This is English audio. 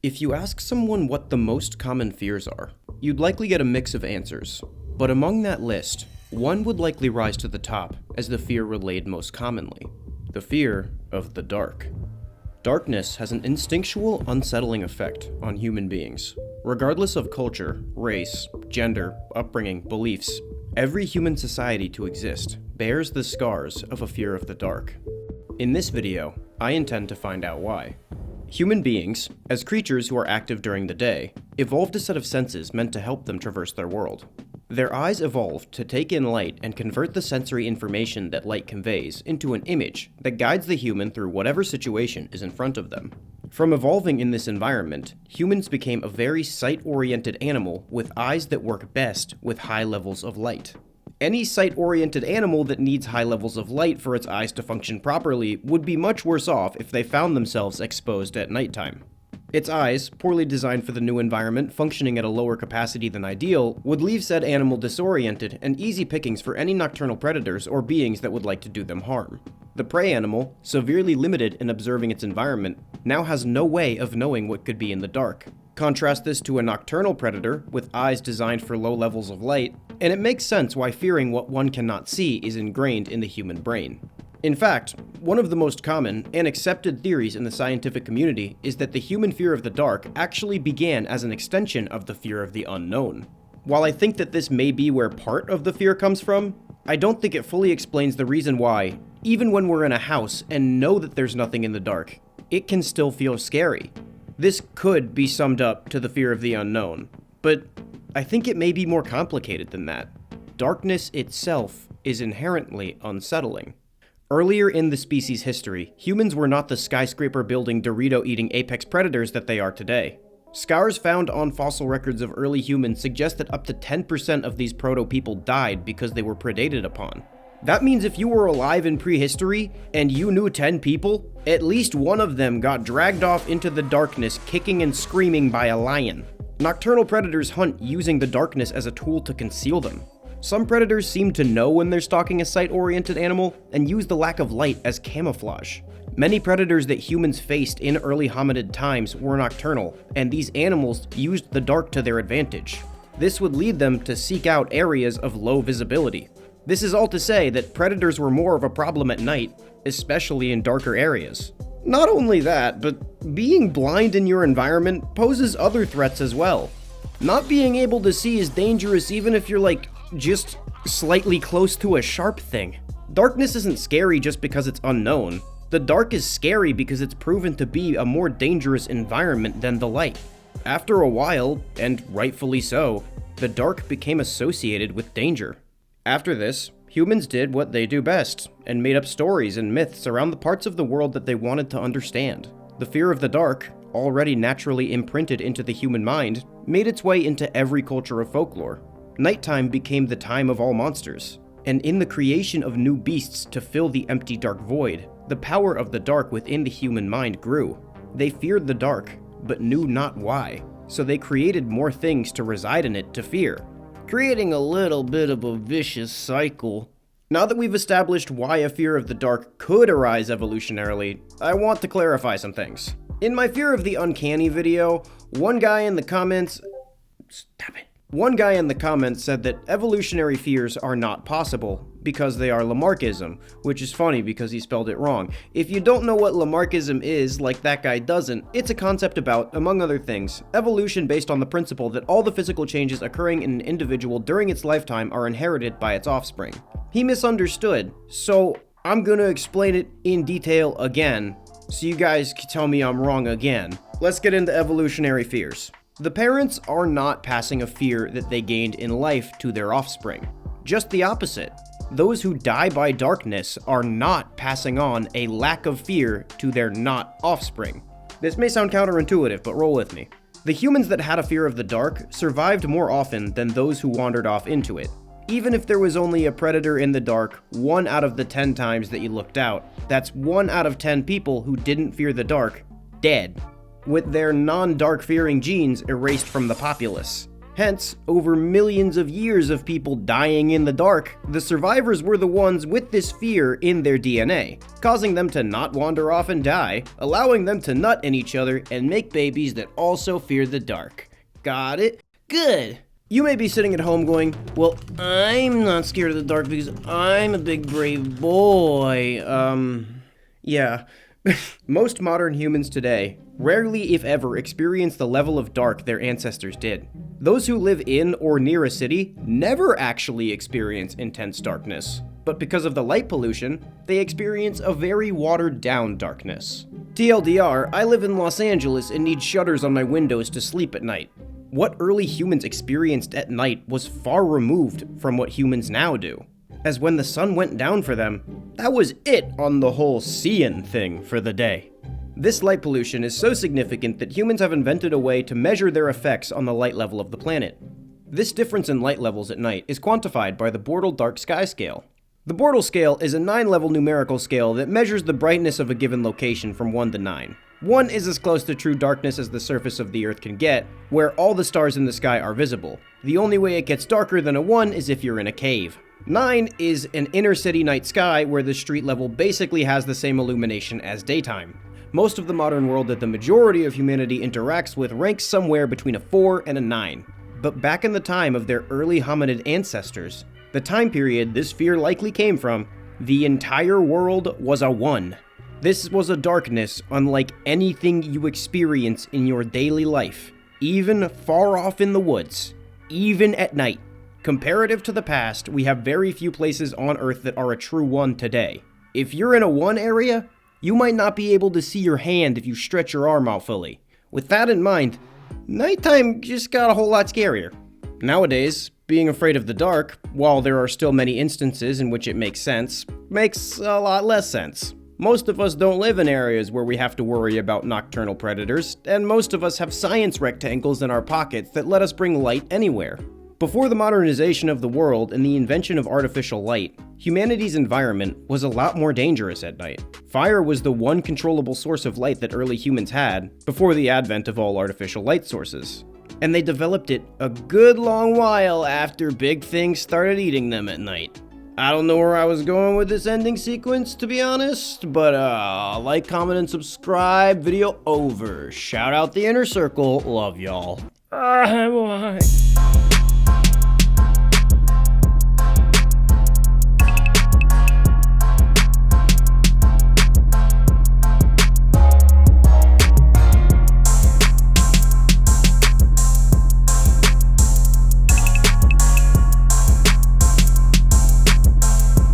If you ask someone what the most common fears are, you'd likely get a mix of answers. But among that list, one would likely rise to the top as the fear relayed most commonly: the fear of the dark. Darkness has an instinctual, unsettling effect on human beings. Regardless of culture, race, gender, upbringing, beliefs, every human society to exist bears the scars of a fear of the dark. In this video, I intend to find out why. Human beings, as creatures who are active during the day, evolved a set of senses meant to help them traverse their world. Their eyes evolved to take in light and convert the sensory information that light conveys into an image that guides the human through whatever situation is in front of them. From evolving in this environment, humans became a very sight-oriented animal with eyes that work best with high levels of light. Any sight-oriented animal that needs high levels of light for its eyes to function properly would be much worse off if they found themselves exposed at nighttime. Its eyes, poorly designed for the new environment, functioning at a lower capacity than ideal, would leave said animal disoriented and easy pickings for any nocturnal predators or beings that would like to do them harm. The prey animal, severely limited in observing its environment, now has no way of knowing what could be in the dark. Contrast this to a nocturnal predator with eyes designed for low levels of light, and it makes sense why fearing what one cannot see is ingrained in the human brain. In fact, one of the most common and accepted theories in the scientific community is that the human fear of the dark actually began as an extension of the fear of the unknown. While I think that this may be where part of the fear comes from, I don't think it fully explains the reason why, even when we're in a house and know that there's nothing in the dark, it can still feel scary. This could be summed up to the fear of the unknown, but I think it may be more complicated than that. Darkness itself is inherently unsettling. Earlier in the species' history, humans were not the skyscraper-building, Dorito-eating apex predators that they are today. Scars found on fossil records of early humans suggest that up to 10% of these proto-people died because they were predated upon. That means if you were alive in prehistory and you knew 10 people, at least one of them got dragged off into the darkness kicking and screaming by a lion. Nocturnal predators hunt using the darkness as a tool to conceal them. Some predators seem to know when they're stalking a sight-oriented animal and use the lack of light as camouflage. Many predators that humans faced in early hominid times were nocturnal, and these animals used the dark to their advantage. This would lead them to seek out areas of low visibility. This is all to say that predators were more of a problem at night, especially in darker areas. Not only that, but being blind in your environment poses other threats as well. Not being able to see is dangerous even if you're just slightly close to a sharp thing. Darkness isn't scary just because it's unknown. The dark is scary because it's proven to be a more dangerous environment than the light. After a while, and rightfully so, the dark became associated with danger. After this, humans did what they do best, and made up stories and myths around the parts of the world that they wanted to understand. The fear of the dark, already naturally imprinted into the human mind, made its way into every culture of folklore. Nighttime became the time of all monsters, and in the creation of new beasts to fill the empty dark void, the power of the dark within the human mind grew. They feared the dark, but knew not why, so they created more things to reside in it to fear, creating a little bit of a vicious cycle. Now that we've established why a fear of the dark could arise evolutionarily, I want to clarify some things. In my Fear of the Uncanny video, one guy in the comments said that evolutionary fears are not possible because they are Lamarckism, which is funny because he spelled it wrong. If you don't know what Lamarckism is, like that guy doesn't, it's a concept about, among other things, evolution based on the principle that all the physical changes occurring in an individual during its lifetime are inherited by its offspring. He misunderstood, so I'm gonna explain it in detail again, so you guys can tell me I'm wrong again. Let's get into evolutionary fears. The parents are not passing a fear that they gained in life to their offspring. Just the opposite. Those who die by darkness are not passing on a lack of fear to their not offspring. This may sound counterintuitive, but roll with me. The humans that had a fear of the dark survived more often than those who wandered off into it. Even if there was only a predator in the dark 1 out of the 10 times that you looked out, that's 1 out of 10 people who didn't fear the dark, dead, with their non-dark fearing genes erased from the populace. Hence, over millions of years of people dying in the dark, the survivors were the ones with this fear in their DNA, causing them to not wander off and die, allowing them to nut in each other and make babies that also fear the dark. Got it? Good! You may be sitting at home going, well, I'm not scared of the dark because I'm a big brave boy. Yeah. Most modern humans today rarely, if ever, experience the level of dark their ancestors did. Those who live in or near a city never actually experience intense darkness, but because of the light pollution, they experience a very watered-down darkness. TLDR, I live in Los Angeles and need shutters on my windows to sleep at night. What early humans experienced at night was far removed from what humans now do, as when the sun went down for them, that was it on the whole seeing thing for the day. This light pollution is so significant that humans have invented a way to measure their effects on the light level of the planet. This difference in light levels at night is quantified by the Bortle Dark Sky Scale. The Bortle scale is a 9-level numerical scale that measures the brightness of a given location from 1 to 9. 1 is as close to true darkness as the surface of the Earth can get, where all the stars in the sky are visible. The only way it gets darker than a 1 is if you're in a cave. 9 is an inner city night sky where the street level basically has the same illumination as daytime. Most of the modern world that the majority of humanity interacts with ranks somewhere between a 4 and a 9. But back in the time of their early hominid ancestors, the time period this fear likely came from, the entire world was a 1. This was a darkness unlike anything you experience in your daily life, even far off in the woods, even at night. Comparative to the past, we have very few places on Earth that are a true 1 today. If you're in a 1 area, you might not be able to see your hand if you stretch your arm out fully. With that in mind, nighttime just got a whole lot scarier. Nowadays, being afraid of the dark, while there are still many instances in which it makes sense, makes a lot less sense. Most of us don't live in areas where we have to worry about nocturnal predators, and most of us have science rectangles in our pockets that let us bring light anywhere. Before the modernization of the world and the invention of artificial light, humanity's environment was a lot more dangerous at night. Fire was the one controllable source of light that early humans had before the advent of all artificial light sources. And they developed it a good long while after big things started eating them at night. I don't know where I was going with this ending sequence, to be honest, but like, comment, and subscribe. Video over. Shout out the inner circle. Love y'all. Bye.